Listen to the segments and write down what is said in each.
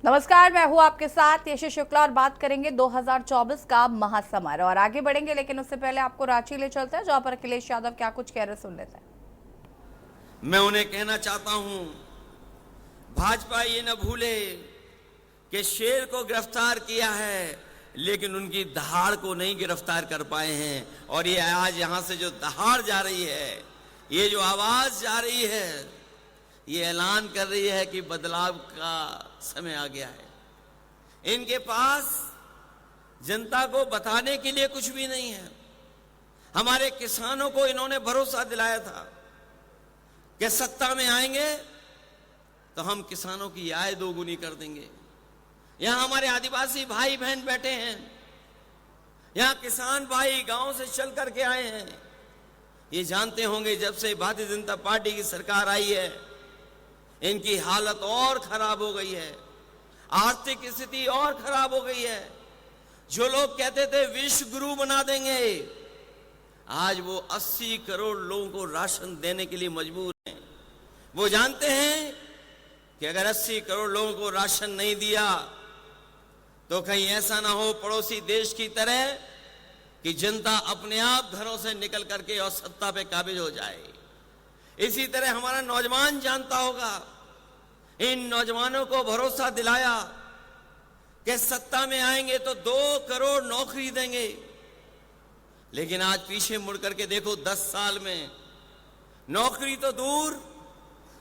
नमस्कार, मैं हूं आपके साथ यशस्वी शुक्ला और बात करेंगे 2024 का महासमर और आगे बढ़ेंगे, लेकिन उससे पहले आपको रांची ले चलते हैं जहां पर अखिलेश यादव क्या कुछ कह रहे सुन लेते हैं। मैं उन्हें कहना चाहता हूं, भाजपा ये न भूले कि शेर को गिरफ्तार किया है लेकिन उनकी दहाड़ को नहीं गिरफ्तार कर पाए हैं। और ये आज यहां से जो दहाड़ जा रही है, ये जो आवाज जा रही है, ये ऐलान कर रही है कि बदलाव का समय आ गया है। इनके पास जनता को बताने के लिए कुछ भी नहीं है। हमारे किसानों को इन्होंने भरोसा दिलाया था कि सत्ता में आएंगे तो हम किसानों की आय दोगुनी कर देंगे। यहां हमारे आदिवासी भाई बहन बैठे हैं, यहां किसान भाई गांव से चल करके आए हैं। ये जानते होंगे जब से भारतीय जनता पार्टी की सरकार आई है, इनकी हालत और खराब हो गई है, आर्थिक स्थिति और खराब हो गई है। जो लोग कहते थे विश्व गुरु बना देंगे, आज वो 80 करोड़ लोगों को राशन देने के लिए मजबूर हैं। वो जानते हैं कि अगर 80 करोड़ लोगों को राशन नहीं दिया तो कहीं ऐसा ना हो पड़ोसी देश की तरह कि जनता अपने आप घरों से निकल करके और सत्ता पे काबिज हो जाए। इसी तरह हमारा नौजवान जानता होगा, इन नौजवानों को भरोसा दिलाया कि सत्ता में आएंगे तो 2 करोड़ नौकरी देंगे। लेकिन आज पीछे मुड़ करके देखो, 10 साल में नौकरी तो दूर,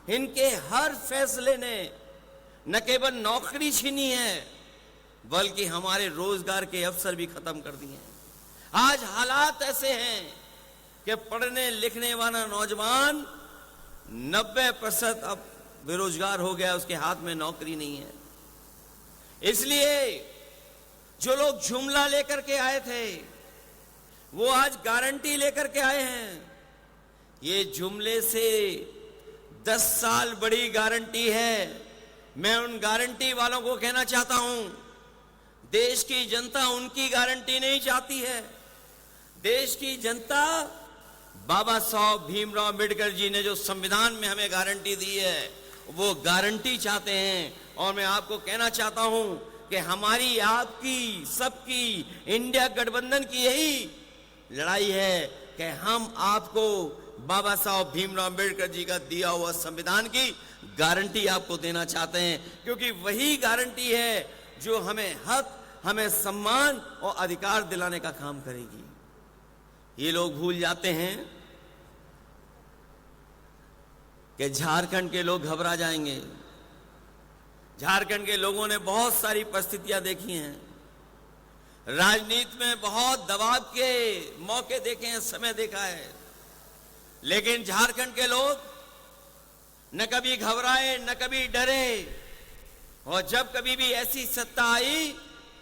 इनके हर फैसले ने न केवल नौकरी छीनी है बल्कि हमारे रोजगार के अवसर भी खत्म कर दिए हैं। आज हालात ऐसे हैं कि पढ़ने लिखने वाला नौजवान 90% अब बेरोजगार हो गया, उसके हाथ में नौकरी नहीं है। इसलिए जो लोग जुमला लेकर के आए थे वो आज गारंटी लेकर के आए हैं। ये जुमले से 10 साल बड़ी गारंटी है। मैं उन गारंटी वालों को कहना चाहता हूं, देश की जनता उनकी गारंटी नहीं चाहती है। देश की जनता बाबा साहब भीमराव अंबेडकर जी ने जो संविधान में हमें गारंटी दी है, वो गारंटी चाहते हैं। और मैं आपको कहना चाहता हूं कि हमारी, आपकी, सबकी, इंडिया गठबंधन की यही लड़ाई है कि हम आपको बाबा साहब भीमराव अंबेडकर जी का दिया हुआ संविधान की गारंटी आपको देना चाहते हैं, क्योंकि वही गारंटी है जो हमें हक, हमें सम्मान और अधिकार दिलाने का काम करेगी। ये लोग भूल जाते हैं कि झारखंड के लोग घबरा जाएंगे। झारखंड के लोगों ने बहुत सारी परिस्थितियां देखी हैं, राजनीति में बहुत दबाव के मौके देखे हैं, समय देखा है। लेकिन झारखंड के लोग न कभी घबराए न कभी डरे, और जब कभी भी ऐसी सत्ता आई,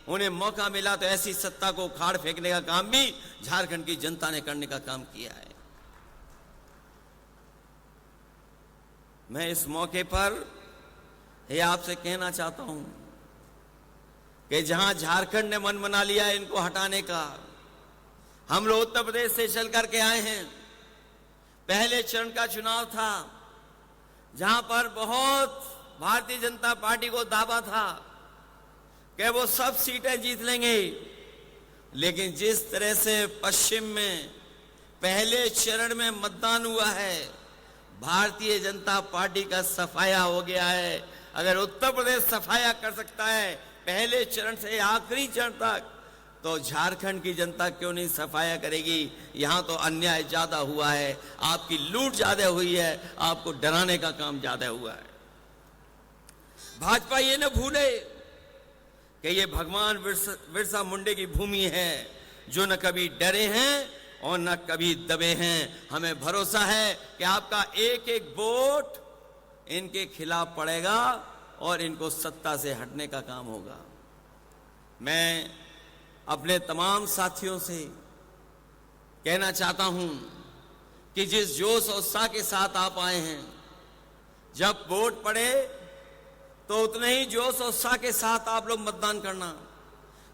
उन्हें मौका मिला तो ऐसी सत्ता को उखाड़ फेंकने का काम भी झारखंड की जनता ने करने का काम किया है। मैं इस मौके पर ये आपसे कहना चाहता हूं कि जहां झारखंड ने मन बना लिया है इनको हटाने का, हम लोग उत्तर प्रदेश से चल करके आए हैं। पहले चरण का चुनाव था जहां पर बहुत भारतीय जनता पार्टी को दावा था कि वो सब सीटें जीत लेंगे। लेकिन जिस तरह से पश्चिम में पहले चरण में मतदान हुआ है, भारतीय जनता पार्टी का सफाया हो गया है। अगर उत्तर प्रदेश सफाया कर सकता है पहले चरण से आखिरी चरण तक, तो झारखंड की जनता क्यों नहीं सफाया करेगी। यहां तो अन्याय ज्यादा हुआ है, आपकी लूट ज्यादा हुई है, आपको डराने का काम ज्यादा हुआ है। भाजपा ये न भूले कि ये भगवान बिरसा मुंडे की भूमि है, जो न कभी डरे हैं और न कभी दबे हैं। हमें भरोसा है कि आपका एक एक वोट इनके खिलाफ पड़ेगा और इनको सत्ता से हटने का काम होगा। मैं अपने तमाम साथियों से कहना चाहता हूं कि जिस जोश और उत्साह के साथ आप आए हैं, जब वोट पड़े तो उतने ही जोश और उत्साह के साथ आप लोग मतदान करना,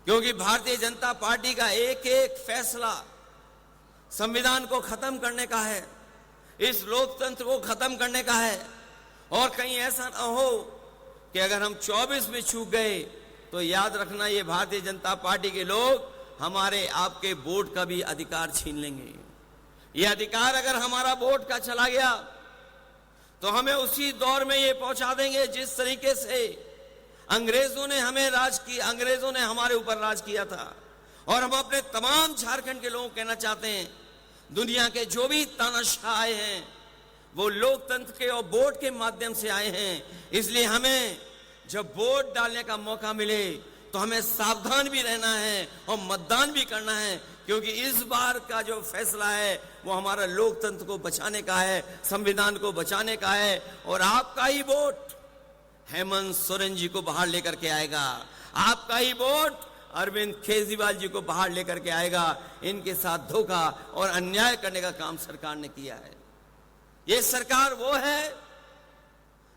क्योंकि भारतीय जनता पार्टी का एक एक फैसला संविधान को खत्म करने का है, इस लोकतंत्र को खत्म करने का है। और कहीं ऐसा ना हो कि अगर हम 24 में चूक गए तो याद रखना ये भारतीय जनता पार्टी के लोग हमारे आपके वोट का भी अधिकार छीन लेंगे। ये अधिकार अगर हमारा वोट का चला गया तो हमें उसी दौर में ये पहुंचा देंगे जिस तरीके से अंग्रेजों ने हमें राज किया, अंग्रेजों ने हमारे ऊपर राज किया था। और हम अपने तमाम झारखंड के लोगों को कहना चाहते हैं, दुनिया के जो भी तानाशाह आए हैं वो लोकतंत्र के और वोट के माध्यम से आए हैं। इसलिए हमें जब वोट डालने का मौका मिले तो हमें सावधान भी रहना है और मतदान भी करना है, क्योंकि इस बार का जो फैसला है वो हमारा लोकतंत्र को बचाने का है, संविधान को बचाने का है। और आपका ही वोट हेमंत सोरेन जी को बाहर लेकर के आएगा, आपका ही वोट अरविंद केजरीवाल जी को बाहर लेकर के आएगा। इनके साथ धोखा और अन्याय करने का काम सरकार ने किया है। ये सरकार वो है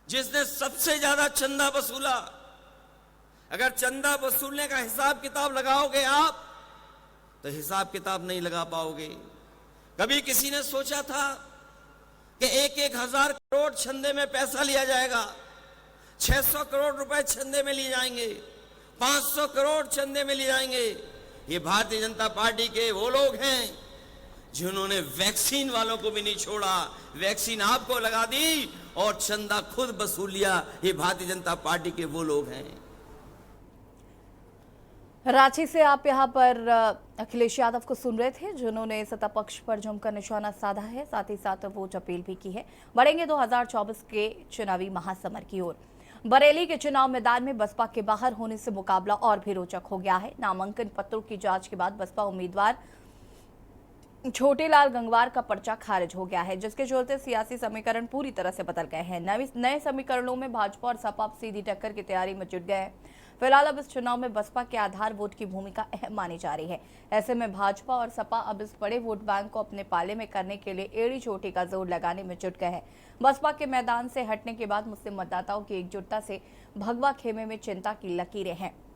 जिसने सबसे ज्यादा चंदा वसूला। अगर चंदा वसूलने का हिसाब किताब लगाओगे आप तो हिसाब किताब नहीं लगा पाओगे। कभी किसी ने सोचा था कि 1,000 करोड़ चंदे में पैसा लिया जाएगा, 600 करोड़ रुपए चंदे में लिए जाएंगे, 500 करोड़ चंदे में लिए जाएंगे। ये भारतीय जनता पार्टी के वो लोग हैं जिन्होंने वैक्सीन वालों को भी नहीं छोड़ा, वैक्सीन आपको लगा दी और चंदा खुद वसूल लिया। ये भारतीय जनता पार्टी के वो लोग हैं। रांची से आप यहां पर अखिलेश यादव को सुन रहे थे, जिन्होंने सत्ता पक्ष पर जमकर निशाना साधा है, साथ ही साथ वोट अपील भी की है। बढ़ेंगे 2024 के चुनावी महासमर की ओर। बरेली के चुनाव मैदान में बसपा के बाहर होने से मुकाबला और भी रोचक हो गया है। नामांकन पत्रों की जांच के बाद बसपा उम्मीदवार छोटेलाल गंगवार का पर्चा खारिज हो गया है, जिसके चलते सियासी समीकरण पूरी तरह से बदल गए हैं। नए समीकरणों में भाजपा और सपा सीधी टक्कर की तैयारी में जुट गए हैं। फिलहाल अब इस चुनाव में बसपा के आधार वोट की भूमिका अहम मानी जा रही है। ऐसे में भाजपा और सपा अब इस बड़े वोट बैंक को अपने पाले में करने के लिए एड़ी चोटी का जोर लगाने में जुट गए हैं। बसपा के मैदान से हटने के बाद मुस्लिम मतदाताओं की एकजुटता से भगवा खेमे में चिंता की लकीरें हैं।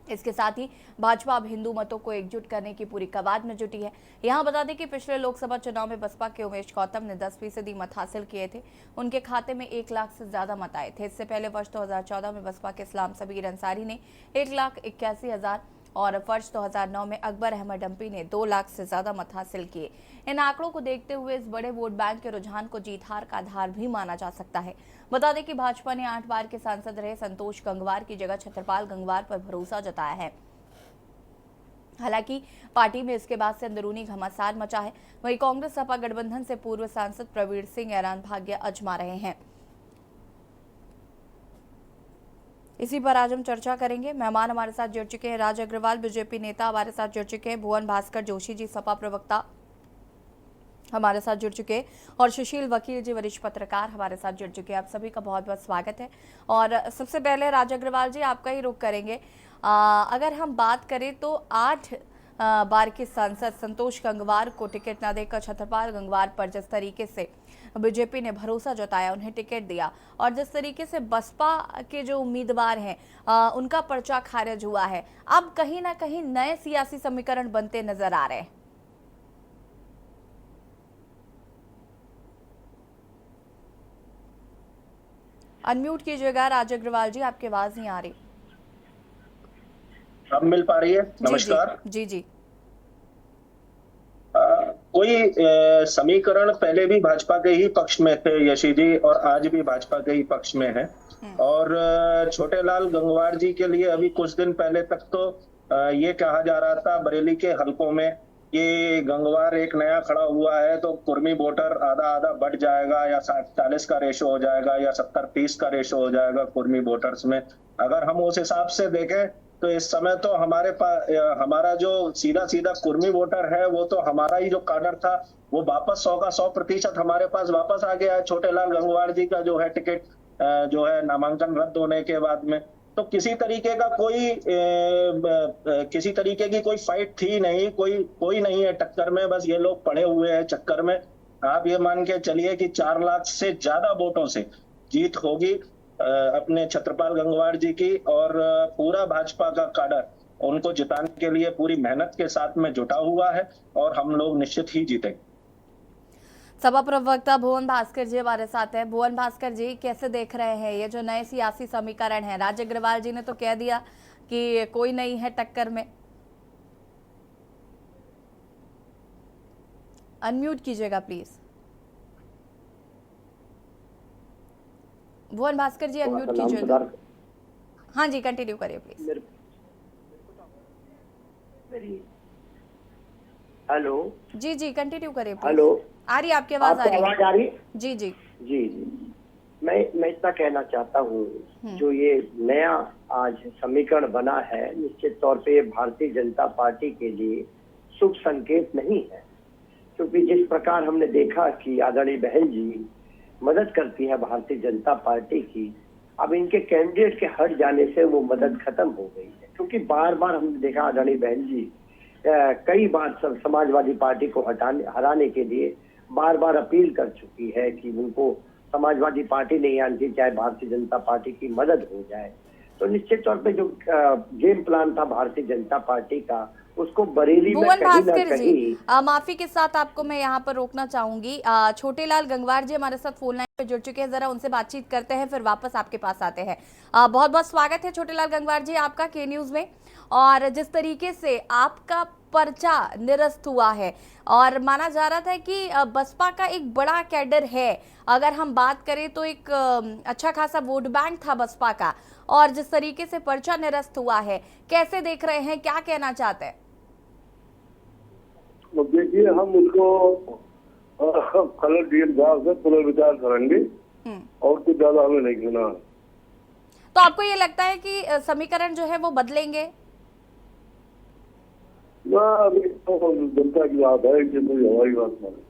इसके साथ ही भाजपा अब हिंदू मतों को एकजुट करने की पूरी कवायद में जुटी है। यहां बता दें कि पिछले लोकसभा चुनाव में बसपा के उमेश गौतम ने 10% मत हासिल किए थे। उनके खाते में 1 लाख से ज्यादा मत आए थे। इससे पहले वर्ष 2014 में बसपा के इस्लाम सबीर अंसारी ने 1,81,000 और वर्ष 2009 में अकबर अहमद डंपी ने 2 लाख से ज्यादा मत हासिल किए। इन आंकड़ों को देखते हुए इस बड़े वोट बैंक के रुझान को जीत हार का आधार भी माना जा सकता है। बता दें कि भाजपा ने 8 बार के सांसद रहे संतोष गंगवार की जगह छत्रपाल गंगवार पर भरोसा जताया है। हालांकि पार्टी में इसके बाद से अंदरूनी घमासान मचा है। वहीं कांग्रेस सपा गठबंधन से पूर्व सांसद प्रवीण सिंह ऐरान भाग्य आजमा रहे हैं। इसी पर आज हम चर्चा करेंगे। मेहमान हमारे साथ जुड़ चुके हैं, राज अग्रवाल बीजेपी नेता हमारे साथ जुड़ चुके हैं, भुवन भास्कर जोशी जी सपा प्रवक्ता हमारे साथ जुड़ चुके हैं और सुशील वकील जी वरिष्ठ पत्रकार हमारे साथ जुड़ चुके हैं। आप सभी का बहुत बहुत स्वागत है। और सबसे पहले राज अग्रवाल जी आपका ही रुख करेंगे। अगर हम बात करें तो 8 बार के सांसद संतोष गंगवार को टिकट न देकर छत्रपाल गंगवार पर जिस तरीके से बीजेपी ने भरोसा जताया, उन्हें टिकट दिया और जिस तरीके से बसपा के जो उम्मीदवार हैं उनका पर्चा खारिज हुआ है, अब कहीं ना कहीं नए सियासी समीकरण बनते नजर आ रहे हैं। अनम्यूट कीजिएगा राज अग्रवाल जी, आपकी आवाज नहीं आ रही। अब मिल पा रही है? नमस्कार जी जी। कोई समीकरण पहले भी भाजपा के ही पक्ष में थे यशी जी, और आज भी भाजपा के ही पक्ष में है। और छोटेलाल गंगवार जी के लिए अभी कुछ दिन पहले तक तो ये कहा जा रहा था बरेली के हलकों में कि गंगवार एक नया खड़ा हुआ है तो कुर्मी वोटर आधा आधा बढ़ जाएगा, या 40 का रेशो हो जाएगा, या 70-30 का रेशो हो जाएगा कुर्मी वोटर्स में। अगर हम उस हिसाब से देखें तो इस समय तो हमारे पास हमारा जो सीधा सीधा कुर्मी वोटर है वो तो हमारा ही जो काडर था वो वापस 100 का 100% हमारे पास वापस आ गया है। छोटेलाल गंगवार जी का जो है टिकट जो है नामांकन रद्द होने के बाद में, तो किसी तरीके की कोई फाइट थी नहीं, कोई नहीं है टक्कर में। बस ये लोग पड़े हुए हैं चक्कर में। आप ये मान के चलिए कि 4 लाख से ज्यादा वोटों से जीत होगी अपने छत्रपाल गंगवार जी की, और पूरा भाजपा का काडर उनको जिताने के लिए पूरी मेहनत के साथ में जुटा हुआ है और हम लोग निश्चित ही जीतेंगे। सपा प्रवक्ता भुवन भास्कर जी हमारे साथ है। भुवन भास्कर जी, कैसे देख रहे हैं ये जो नए सियासी समीकरण है? राज अग्रवाल जी ने तो कह दिया कि कोई नहीं है टक्कर में। अनम्यूट कीजिएगा प्लीज। भुवन भास्कर जी अनम्यूट कीजिएगा। हाँ जी, कंटिन्यू करिए प्लीज। हेलो जी जी, कंटिन्यू करिए प्लीज। हेलो, आ रही है आपकी आवाज? आ रही है? जी जी जी जी, मैं इतना कहना चाहता हूँ, जो ये नया आज समीकरण बना है, निश्चित तौर पे ये भारतीय जनता पार्टी के लिए शुभ संकेत नहीं है। क्योंकि जिस प्रकार हमने देखा कि आदरणीय बहन जी मदद करती है भारतीय जनता पार्टी की, अब इनके कैंडिडेट के हट जाने से वो मदद खत्म हो गई है। क्योंकि बार बार हमने देखा आदरणीय बहन जी कई बार समाजवादी पार्टी को हराने के लिए बार बार अपील कर चुकी है कि उनको समाजवादी पार्टी नहीं आनी चाहिए, चाहे भारतीय जनता पार्टी की मदद हो जाए। तो निश्चित तौर पे जो गेम प्लान था भारतीय जनता पार्टी का, उसको बरेली में भुवन कहीं ना भास्कर जी, कहीं माफी के साथ आपको मैं यहाँ पर रोकना चाहूंगी। छोटेलाल गंगवार जी हमारे साथ फोन लाइन पे जुड़ चुके हैं, जरा उनसे बातचीत करते हैं, फिर वापस आपके पास आते हैं। बहुत बहुत स्वागत है छोटेलाल गंगवार जी आपका के न्यूज में। और जिस तरीके से आपका पर्चा निरस्त हुआ है और माना जा रहा था कि बसपा का एक बड़ा कैडर है, अगर हम बात करें तो एक अच्छा खासा वोट बैंक था बसपा का, और जिस तरीके से पर्चा निरस्त हुआ है, कैसे देख रहे हैं, क्या कहना चाहते हैं? देखिए, हम उसको कलर से पुनर्विचार करेंगे और कुछ ज्यादा हमें नहीं कहना। तो आपको ये लगता है कि समीकरण जो है वो बदलेंगे? अभी तो जनता की बात है कि हमारी बात माने।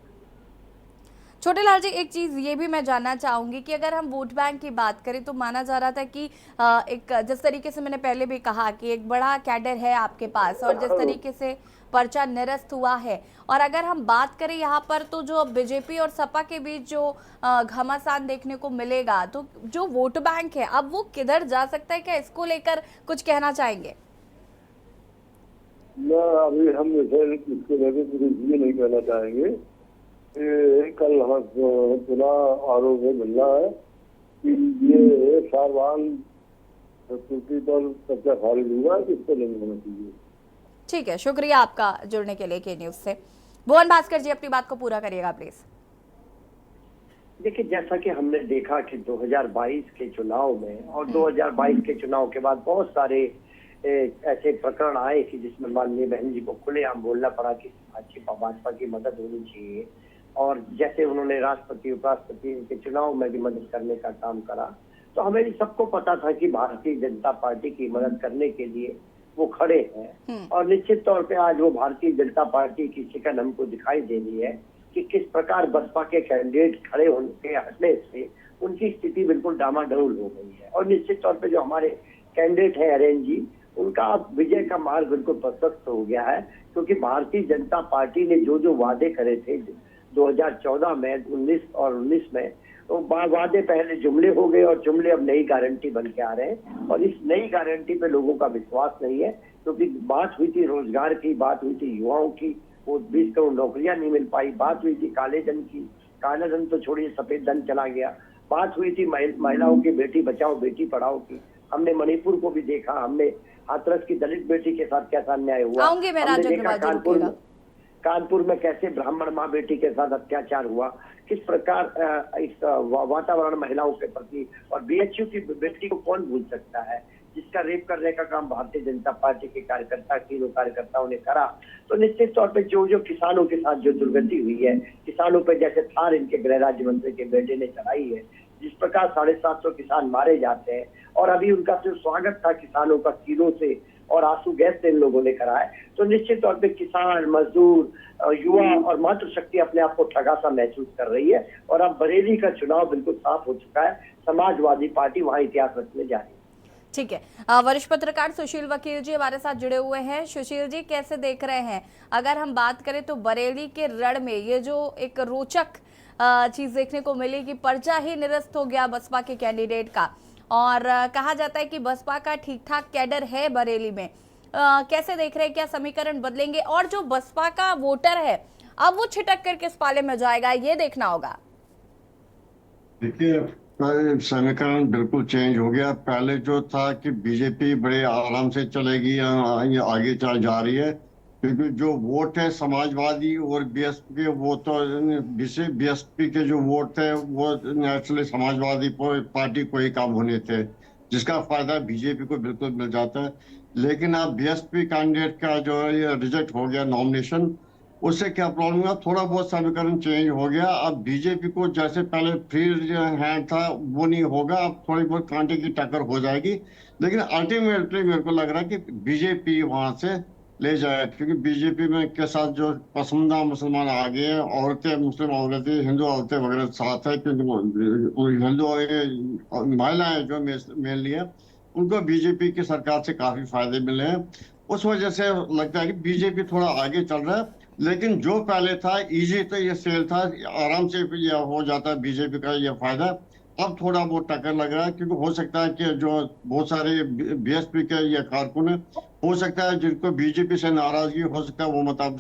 छोटेलाल जी, एक चीज ये भी मैं जानना चाहूंगी कि अगर हम वोट बैंक की बात करें तो माना जा रहा था कि एक जिस तरीके से मैंने पहले भी कहा कि एक बड़ा कैडर है आपके पास, और जिस तरीके से पर्चा निरस्त हुआ है, और अगर हम बात करें यहाँ पर तो जो बीजेपी और सपा के बीच जो घमासान देखने को मिलेगा, तो जो वोट बैंक है अब वो किधर जा सकता है, क्या इसको लेकर कुछ कहना चाहेंगे? अभी हम इसके लेकर कुछ ये नहीं कहना चाहेंगे। कल हम पुनः आरोप में मिल रहा है कि ये सारवान संस्कृति पर पर्चा खारिज हुआ, इसको नहीं होना चाहिए। ठीक है, शुक्रिया आपका जुड़ने के लिए के न्यूज से। भुवन भास्कर जी, अपनी बात को पूरा करिएगा प्लीज। देखिए, जैसा कि हमने देखा कि 2022 के चुनाव में और 2022 के चुनाव के बाद बहुत सारे ऐसे प्रकरण आए कि जिसमें माननीय बहन जी को खुलेआम बोलना पड़ा कि भाजपा की मदद होनी चाहिए, और जैसे उन्होंने राष्ट्रपति उपराष्ट्रपति के चुनाव में भी मदद करने का काम करा। तो हमें सबको पता था कि भारतीय जनता पार्टी की मदद करने के लिए वो खड़े हैं, और निश्चित तौर पे आज वो भारतीय जनता पार्टी की शिकन हमको दिखाई दे रही है कि किस प्रकार बसपा के कैंडिडेट खड़े होने के हटने से उनकी स्थिति बिल्कुल डामाडोल हो गई है। और निश्चित तौर पे जो हमारे कैंडिडेट है अरेन जी, उनका अब विजय का मार्ग बिल्कुल प्रशस्त हो गया है। क्योंकि भारतीय जनता पार्टी ने जो जो वादे करे थे 2014 में, 19 में, तो वादे पहले जुमले हो गए और जुमले अब नई गारंटी बन के आ रहे हैं। और इस नई गारंटी पे लोगों का विश्वास नहीं है, क्योंकि बात हुई थी रोजगार की, बात हुई थी युवाओं की, वो 20 करोड़ नौकरियां नहीं मिल पाई, बात हुई थी काले धन की, काला धन तो छोड़िए सफेद धन चला गया, बात हुई थी महिलाओं की बेटी बचाओ बेटी पढ़ाओ की। हमने मणिपुर को भी देखा, हमने हाथरस की दलित बेटी के साथ कैसा अन्याय हुआ, हमने देखा कानपुर में कैसे ब्राह्मण माँ बेटी के साथ अत्याचार हुआ, किस प्रकार इस वातावरण महिलाओं के प्रति, और बीएचयू की बेटी को कौन भूल सकता है जिसका रेप करने का काम भारतीय जनता पार्टी के कार्यकर्ताओं ने करा। तो निश्चित तौर पे जो जो किसानों के साथ जो दुर्गति हुई है, किसानों पे जैसे थार इनके गृह राज्य मंत्री के बेटे ने चलाई है, जिस प्रकार 750 किसान मारे जाते हैं, और अभी उनका सिर्फ स्वागत था किसानों का कीड़ों से और आंसू गैस से इन लोगों ने कराया। तो निश्चित तौर पे किसान, मजदूर, युवा और मातृशक्ति अपने आप को ठगा सा महसूस कर रही है। और अब बरेली का चुनाव बिल्कुल साफ हो चुका है, समाजवादी पार्टी वहां इतिहास रचने जा रही है। ठीक है, वरिष्ठ पत्रकार सुशील वकील जी हमारे साथ जुड़े हुए हैं। सुशील जी, कैसे देख रहे हैं, अगर हम बात करें तो बरेली के रण में ये जो एक रोचक चीज देखने को मिली कि पर्चा ही निरस्त हो गया बसपा के कैंडिडेट का, और कहा जाता है कि बसपा का ठीक ठाक कैडर है बरेली में, कैसे देख रहे हैं, क्या समीकरण बदलेंगे? और जो बसपा का वोटर है अब वो छिटक कर किस पाले में जाएगा, ये देखना होगा। देखिए, समीकरण बिल्कुल चेंज हो गया। पहले जो था कि बीजेपी बड़े आराम से चलेगी या ये आगे चल जा रही है, क्योंकि जो वोट है समाजवादी और बीएसपी के, वो तो बीएसपी के जो वोट थे वो नेचुरली समाजवादी पार्टी को ही काम होने थे, जिसका फायदा बीजेपी को बिल्कुल मिल जाता है। लेकिन अब बीएसपी कैंडिडेट का जो है ये रिजेक्ट हो गया नॉमिनेशन, उससे क्या प्रॉब्लम हुआ, थोड़ा बहुत समीकरण चेंज हो गया। अब बीजेपी को जैसे पहले फ्री हैंड था वो नहीं होगा, अब थोड़ी बहुत कांटे की टक्कर हो जाएगी। लेकिन अल्टीमेटली मेरे को लग रहा है कि बीजेपी वहां से ले जाए, क्योंकि बीजेपी में के साथ जो पसंदीदा मुसलमान आ गए हैं, औरतें, मुस्लिम औरतें, हिंदू औरतें वगैरह साथ है, क्योंकि हिंदू महिलाएं जो मेनली है उनको बीजेपी की सरकार से काफी फायदे मिले हैं। उस वजह से लगता है कि बीजेपी थोड़ा आगे चल रहा है। लेकिन जो पहले था इजी तो ये सेल था, आराम से ये हो जाता बीजेपी का ये फायदा। अब थोड़ा बहुत टक्कर लग रहा है, क्योंकि हो सकता है कि जो बहुत सारे बीएसपी के ये कारकुन है, हो सकता है जिनको बीजेपी से नाराजगी हो सकता है वो मतलब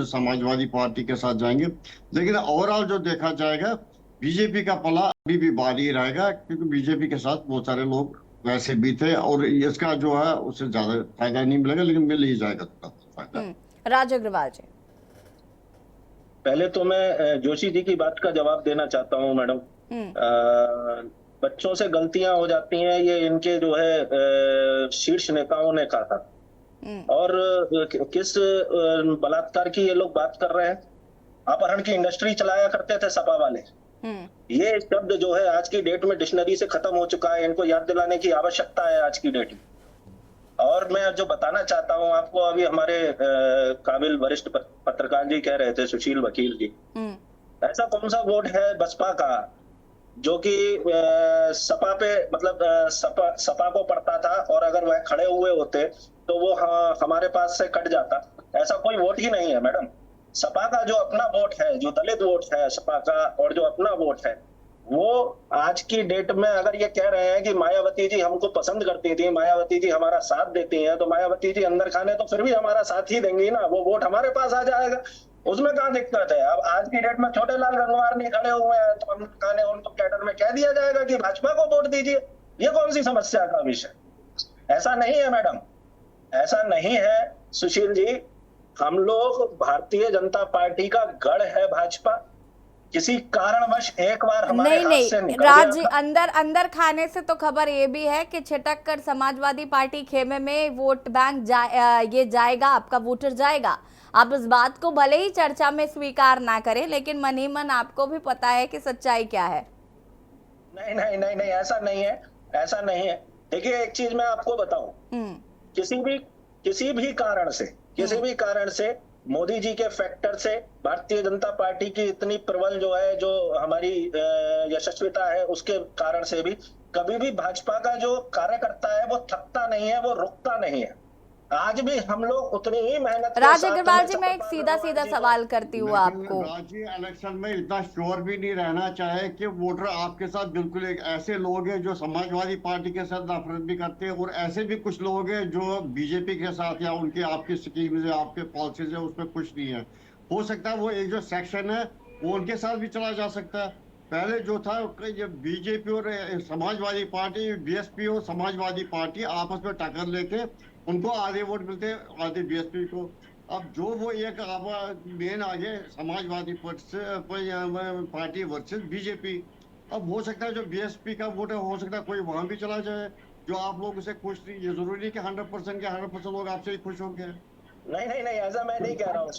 समाजवादी पार्टी के साथ जाएंगे। लेकिन ओवरऑल जो देखा जाएगा बीजेपी का पला अभी भी भारी रहेगा, क्योंकि बीजेपी के साथ बहुत सारे लोग वैसे भी थे और इसका जो है उससे ज्यादा फायदा नहीं मिलेगा, लेकिन मिल ही जाएगा थोड़ा फायदा। राज अग्रवाल जी, पहले तो मैं जोशी जी की बात का जवाब देना चाहता हूँ मैडम। बच्चों से गलतियां हो जाती हैं, ये इनके जो है शीर्ष नेताओं ने कहा था। और किस बलात्कार की ये लोग बात कर रहे हैं? अपहरण की इंडस्ट्री चलाया करते थे सपा वाले। ये शब्द जो है आज की डेट में डिक्शनरी से खत्म हो चुका है, इनको याद दिलाने की आवश्यकता है आज की डेट में। और मैं जो बताना चाहता हूं आपको, अभी हमारे काबिल वरिष्ठ पत्रकार जी कह रहे थे, सुशील वकील जी, ऐसा कौन सा वोट है बसपा का जो कि सपा पे मतलब सपा को पड़ता था, और अगर वह खड़े हुए होते तो वो हमारे पास से कट जाता? ऐसा कोई वोट ही नहीं है मैडम। सपा का जो अपना वोट है, जो दलित वोट है सपा का, और जो अपना वोट है, वो आज की डेट में अगर ये कह रहे हैं कि मायावती जी हमको पसंद करती थी, मायावती जी हमारा साथ देती हैं, तो मायावती जी अंदर खाने तो फिर भी हमारा साथ ही देंगी ना, वो वोट हमारे पास आ जाएगा, उसमें कहाँ दिक्कत है। अब आज की डेट में छोटे लाल गंगवार नहीं खड़े हुए हैं तो अंदर खाने उनको कैडर में कह दिया जाएगा कि भाजपा को वोट दीजिए। ये कौन सी समस्या का विषय? ऐसा नहीं है मैडम, ऐसा नहीं है सुशील जी। हम लोग, भारतीय जनता पार्टी का गढ़ है भाजपा, किसी कारणवश एक बार हमारे हाथ से निकल गया। राज जी, अंदर खाने से तो खबर ये भी है कि छिटक कर समाजवादी पार्टी खेमे में वोट बैंक ये जाएगा, आपका वोटर जाएगा। आप इस बात को भले ही चर्चा में स्वीकार ना करें, लेकिन मन ही मन आपको भी पता है कि सच्चाई क्या है। नहीं नहीं नहीं नहीं, ऐसा नहीं है, ऐसा नहीं है। देखिए एक चीज मैं आपको बताऊं, किसी भी कारण से मोदी जी के फैक्टर से भारतीय जनता पार्टी की इतनी प्रबल जो है, जो हमारी यशस्विता है, उसके कारण से भी कभी भी भाजपा का जो कार्यकर्ता है वो थकता नहीं है, वो रुकता नहीं है। आज भी हम लोग उतनी ही मेहनत। राज अग्रवाल जी, मैं एक सीधा सवाल करती हूँ आपको। राज्य इलेक्शन में इतना श्योर भी नहीं रहना चाहे कि वोटर आपके साथ बिल्कुल एक ऐसे लोग हैं जो समाजवादी पार्टी के साथ नफरत भी करते हैं, और ऐसे भी कुछ लोग हैं जो बीजेपी के साथ या उनकी आपकी स्कीम है, आपके पॉलिसीज है, उसमें कुछ नहीं है। हो सकता है वो एक जो सेक्शन है वो उनके साथ भी चला जा सकता है। पहले जो था बीजेपी और समाजवादी पार्टी, बीएसपी और समाजवादी पार्टी आपस में टक्कर लेके उनको आधे वोट मिलते, आधे बीएसपी को। अब जो वो एक मेन आ गए समाजवादी पार्टी वर्सेस बीजेपी। अब हो सकता है जो बीएसपी का वोट है, हो सकता है कोई वहां भी चला जाए जो आप लोग उसे खुश नहीं। ये जरूरी नहीं कि 100% के 100% लोग आपसे ही खुश होंगे। नहीं नहीं नहीं, ऐसा मैं नहीं कह रहा हूँ।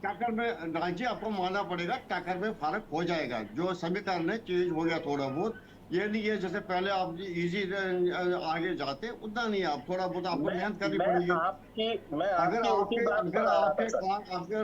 टक्कर में राज्य आपको मानना पड़ेगा, टक्कर में फर्क हो जाएगा। जो समीकरण है चेंज हो गया थोड़ा बहुत, ये नहीं है जैसे पहले आप इजी आगे जाते उतना नहीं, आप थोड़ा बहुत आपको मेहनत करनी पड़ेगी। अगर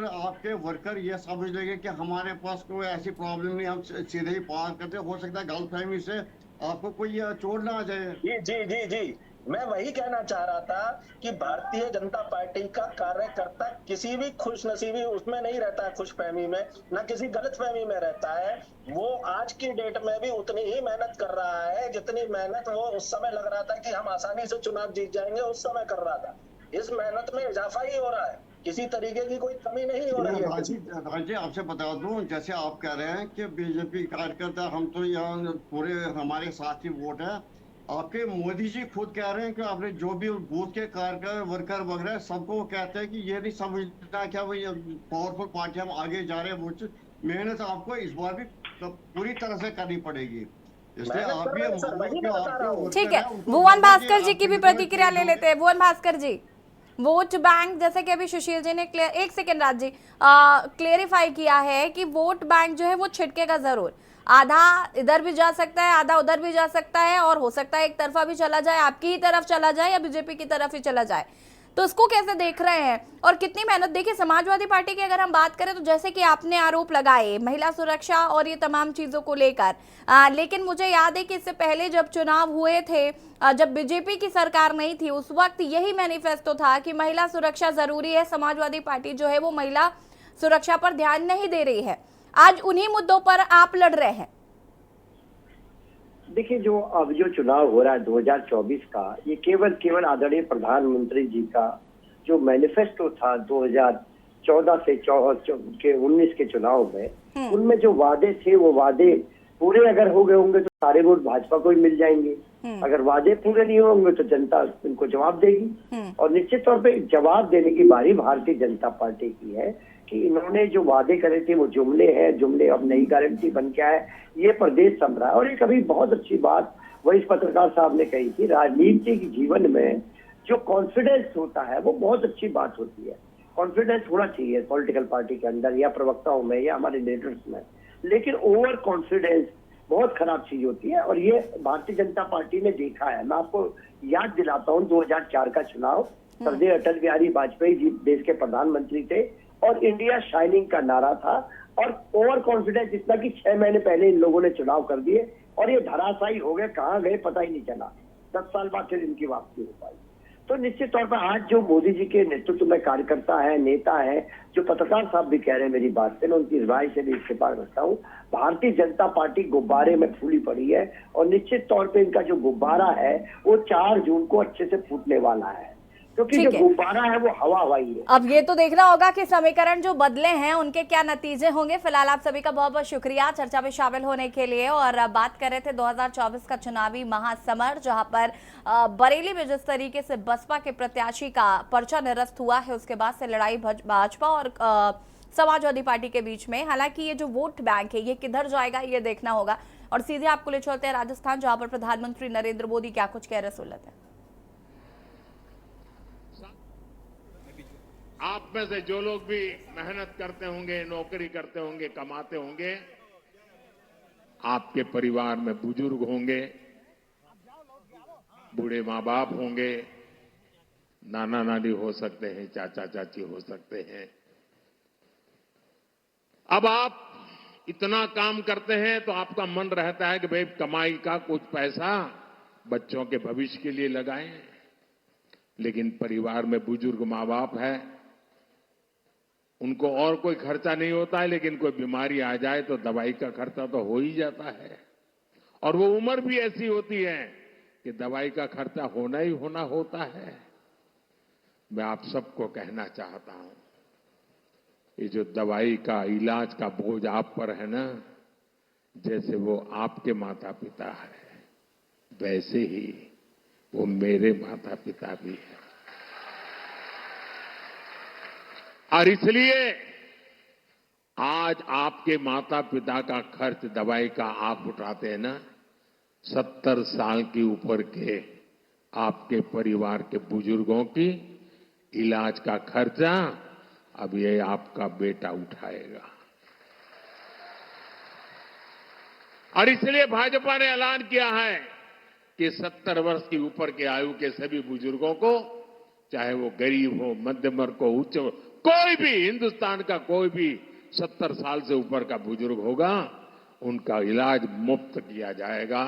आपके वर्कर ये समझ लेंगे कि हमारे पास कोई ऐसी प्रॉब्लम नहीं, हम सीधे ही पार करते, हो सकता है गलतफहमी से आपको कोई चोट ना आ जाए। जी जी जी जी, मैं वही कहना चाह रहा था कि भारतीय जनता पार्टी का कार्यकर्ता किसी भी खुशनसीबी उसमें नहीं रहता है, खुशफहमी में, ना किसी गलतफहमी में रहता है। वो आज की डेट में भी उतनी ही मेहनत कर रहा है जितनी मेहनत वो उस समय लग रहा था कि हम आसानी से चुनाव जीत जाएंगे, उस समय कर रहा था। इस मेहनत में इजाफा ही हो रहा है। किसी तरीके की कोई कमी नहीं हो रही है। राजी आपसे बता दूं, जैसे आप कह रहे हैं कि बीजेपी कार्यकर्ता हम तो यहाँ पूरे हमारे साथ ही वोट है, आपके मोदी जी खुद कह रहे हैं कि आपने जो भी बूथ के कार्यकर वर्कर वगैरह सबको वो कहते हैं कि ये नहीं समझना क्या वो पावरफुल पार्टी हम आगे जा रहे हैं, वो मेहनत आपको इस बार भी पूरी तरह से करनी पड़ेगी, इसलिए मेहनत आप कर भी रहे हैं सर, वही मैं बता रहा हूँ। ठीक है, भुवन भास्कर जी की भी प्रतिक्रिया ले लेते हैं। भुवन भास्कर जी, वोट बैंक जैसे कि अभी सुशील जी ने एक सेकेंड राज जी क्लेरिफाई किया है कि वोट बैंक जो है वो छिटकेगा जरूर, आधा इधर भी जा सकता है, आधा उधर भी जा सकता है, और हो सकता है एक तरफा भी चला जाए, आपकी ही तरफ चला जाए या बीजेपी की तरफ ही चला जाए। तो इसको कैसे देख रहे हैं और कितनी मेहनत? देखिए, समाजवादी पार्टी की अगर हम बात करें तो जैसे कि आपने आरोप लगाए महिला सुरक्षा और ये तमाम चीजों को लेकर, लेकिन मुझे याद है कि इससे पहले जब चुनाव हुए थे, जब बीजेपी की सरकार नहीं थी, उस वक्त यही मैनिफेस्टो था कि महिला सुरक्षा जरूरी है। समाजवादी पार्टी जो है वो महिला सुरक्षा पर ध्यान नहीं दे रही है। आज उन्हीं मुद्दों पर आप लड़ रहे हैं। देखिए, अब जो चुनाव हो रहा है 2024 का, ये केवल आदरणीय प्रधानमंत्री जी का जो मैनिफेस्टो था 2014 से 19 के चुनाव में, उनमें जो वादे थे वो वादे पूरे अगर हो गए होंगे तो सारे वोट भाजपा को ही मिल जाएंगे। अगर वादे पूरे नहीं होंगे तो जनता इनको जवाब देगी, और निश्चित तौर पे जवाब देने की बारी भारतीय जनता पार्टी की है कि इन्होंने जो वादे करे थे वो जुमले अब नई गारंटी बन के आए, ये प्रदेश संभरा। और एक अभी बहुत अच्छी बात वही पत्रकार साहब ने कही थी, राजनीतिक जीवन में जो कॉन्फिडेंस होता है वो बहुत अच्छी बात होती है। कॉन्फिडेंस होना चाहिए पॉलिटिकल पार्टी के अंदर या प्रवक्ताओं में या हमारे लीडर्स में, लेकिन ओवर कॉन्फिडेंस बहुत खराब चीज होती है, और ये भारतीय जनता पार्टी ने देखा है। मैं आपको याद दिलाता हूँ 2004 का चुनाव, स्वर्गीय अटल बिहारी वाजपेयी जी देश के प्रधानमंत्री थे और इंडिया शाइनिंग का नारा था, और ओवर कॉन्फिडेंस इतना कि 6 महीने पहले इन लोगों ने चुनाव कर दिए और ये धराशायी हो गए, कहाँ गए पता ही नहीं चला। 10 साल बाद फिर इनकी वापसी हो पाई। तो निश्चित तौर पर आज जो मोदी जी के नेतृत्व में कार्यकर्ता है, नेता है, जो पत्रकार साहब भी कह रहे हैं मेरी बात से, मैं उनकी राय से भी इत्तेफाक रखता हूँ, भारतीय जनता पार्टी गुब्बारे में फूली पड़ी है, और निश्चित तौर पे इनका जो गुब्बारा है वो 4 जून को अच्छे से फूटने वाला है, क्योंकि जो गुब्बारा है वो हवा हवाई है। अब ये तो देखना होगा कि समीकरण जो बदले हैं उनके क्या नतीजे होंगे। फिलहाल आप सभी का बहुत बहुत शुक्रिया चर्चा में शामिल होने के लिए। और बात कर रहे थे 2024 का चुनावी महासमर, जहां पर बरेली में जिस तरीके से बसपा के प्रत्याशी का पर्चा निरस्त हुआ है, उसके बाद से लड़ाई भाजपा और समाजवादी पार्टी के बीच में। हालांकि ये जो वोट बैंक है ये किधर जाएगा ये देखना होगा। और सीधे आपको ले चलते हैं राजस्थान, जहां पर प्रधानमंत्री नरेंद्र मोदी क्या कुछ कह रहे, सुन लेते हैं। आप में से जो लोग भी मेहनत करते होंगे, नौकरी करते होंगे, कमाते होंगे, आपके परिवार में बुजुर्ग होंगे, बूढ़े माँ बाप होंगे, नाना नानी हो सकते हैं, चाचा चाची हो सकते हैं। अब आप इतना काम करते हैं तो आपका मन रहता है कि भाई कमाई का कुछ पैसा बच्चों के भविष्य के लिए लगाएं, लेकिन परिवार में बुजुर्ग माँ बाप है, उनको और कोई खर्चा नहीं होता है, लेकिन कोई बीमारी आ जाए तो दवाई का खर्चा तो हो ही जाता है। और वो उम्र भी ऐसी होती है कि दवाई का खर्चा होना ही होना होता है। मैं आप सबको कहना चाहता हूं, ये जो दवाई का इलाज का बोझ आप पर है ना, जैसे वो आपके माता पिता है, वैसे ही वो मेरे माता पिता भी है। और इसलिए आज आपके माता पिता का खर्च दवाई का आप उठाते हैं ना, 70 साल की ऊपर के आपके परिवार के बुजुर्गों की इलाज का खर्चा अब ये आपका बेटा उठाएगा। और इसलिए भाजपा ने ऐलान किया है कि 70 वर्ष की ऊपर के आयु के सभी बुजुर्गों को, चाहे वो गरीब हो, मध्यम वर्ग हो, उच्च हो, कोई भी हिंदुस्तान का कोई भी 70 साल से ऊपर का बुजुर्ग होगा, उनका इलाज मुफ्त किया जाएगा,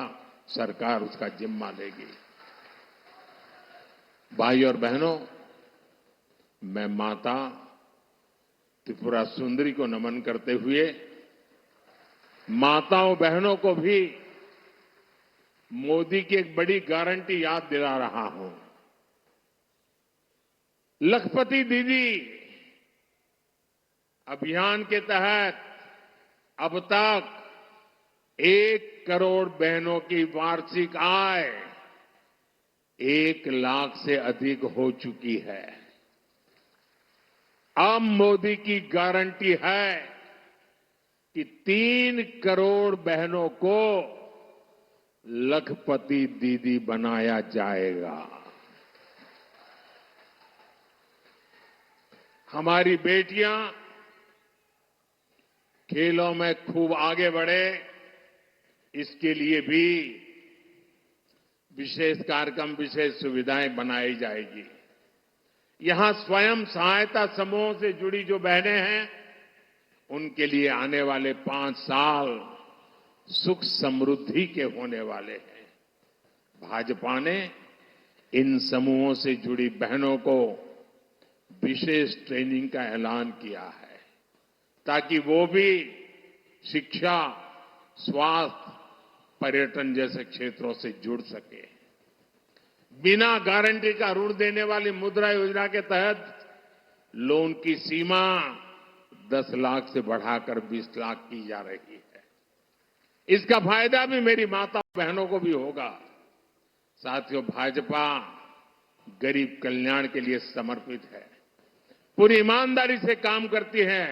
सरकार उसका जिम्मा लेगी। भाई और बहनों, मैं माता त्रिपुरा सुंदरी को नमन करते हुए माताओं बहनों को भी मोदी की एक बड़ी गारंटी याद दिला रहा हूं। लखपति दीदी अभियान के तहत अब तक 1 करोड़ बहनों की वार्षिक आय 1 लाख से अधिक हो चुकी है। अब मोदी की गारंटी है कि 3 करोड़ बहनों को लखपति दीदी बनाया जाएगा। हमारी बेटियां खेलों में खूब आगे बढ़े, इसके लिए भी विशेष कार्यक्रम, विशेष सुविधाएं बनाई जाएगी। यहां स्वयं सहायता समूहों से जुड़ी जो बहनें हैं, उनके लिए आने वाले 5 साल सुख समृद्धि के होने वाले हैं। भाजपा ने इन समूहों से जुड़ी बहनों को विशेष ट्रेनिंग का ऐलान किया है, ताकि वो भी शिक्षा, स्वास्थ्य, पर्यटन जैसे क्षेत्रों से जुड़ सके। बिना गारंटी का ऋण देने वाली मुद्रा योजना के तहत लोन की सीमा 10 लाख से बढ़ाकर 20 लाख की जा रही है। इसका फायदा भी मेरी माता बहनों को भी होगा। साथियों, भाजपा गरीब कल्याण के लिए समर्पित है, पूरी ईमानदारी से काम करती है,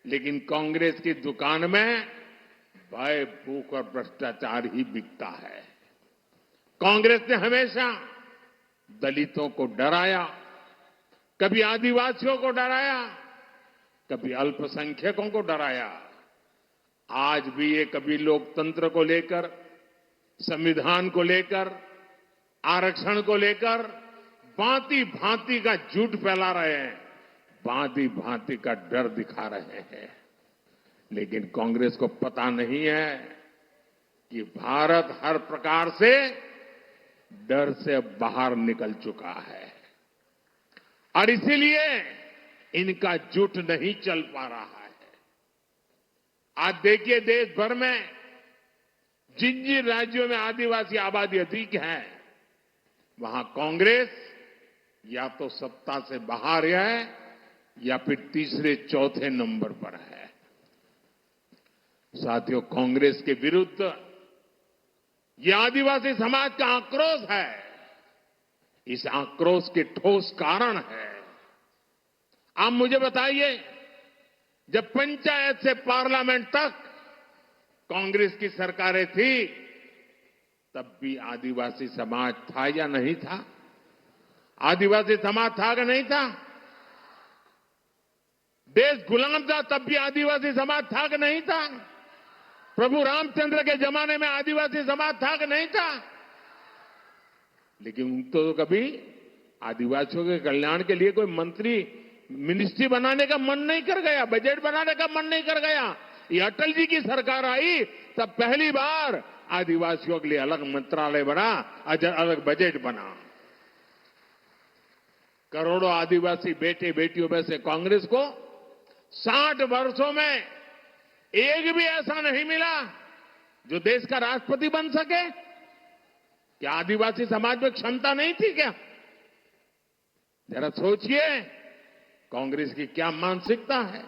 लेकिन कांग्रेस की दुकान में भय, भूख और भ्रष्टाचार ही बिकता है। कांग्रेस ने हमेशा दलितों को डराया, कभी आदिवासियों को डराया, कभी अल्पसंख्यकों को डराया। आज भी ये कभी लोकतंत्र को लेकर, संविधान को लेकर, आरक्षण को लेकर भांति भांति का झूठ फैला रहे हैं, भांति भांति का डर दिखा रहे हैं। लेकिन कांग्रेस को पता नहीं है कि भारत हर प्रकार से डर से बाहर निकल चुका है और इसीलिए इनका जुट नहीं चल पा रहा है। आज देखिए, देश भर में जिन जिन राज्यों में आदिवासी आबादी अधिक है, वहां कांग्रेस या तो सत्ता से बाहर है या फिर तीसरे चौथे नंबर पर है। साथियों, कांग्रेस के विरुद्ध ये आदिवासी समाज का आक्रोश है। इस आक्रोश के ठोस कारण है। आप मुझे बताइए, जब पंचायत से पार्लियामेंट तक कांग्रेस की सरकारें थी, तब भी आदिवासी समाज था या नहीं था? आदिवासी समाज था कि नहीं था? देश गुलाम था, तब भी आदिवासी समाज था कि नहीं था? प्रभु रामचंद्र के जमाने में आदिवासी समाज था कि नहीं था? लेकिन उनको तो कभी आदिवासियों के कल्याण के लिए कोई मंत्री, मिनिस्ट्री बनाने का मन नहीं कर गया, बजट बनाने का मन नहीं कर गया। ये अटल जी की सरकार आई तब पहली बार आदिवासियों के लिए अलग मंत्रालय बना, अलग बजट बना। करोड़ों आदिवासी बेटे बेटियों में से कांग्रेस को 60 वर्षों में एक भी ऐसा नहीं मिला जो देश का राष्ट्रपति बन सके। क्या आदिवासी समाज में क्षमता नहीं थी क्या? जरा सोचिए, कांग्रेस की क्या मानसिकता है।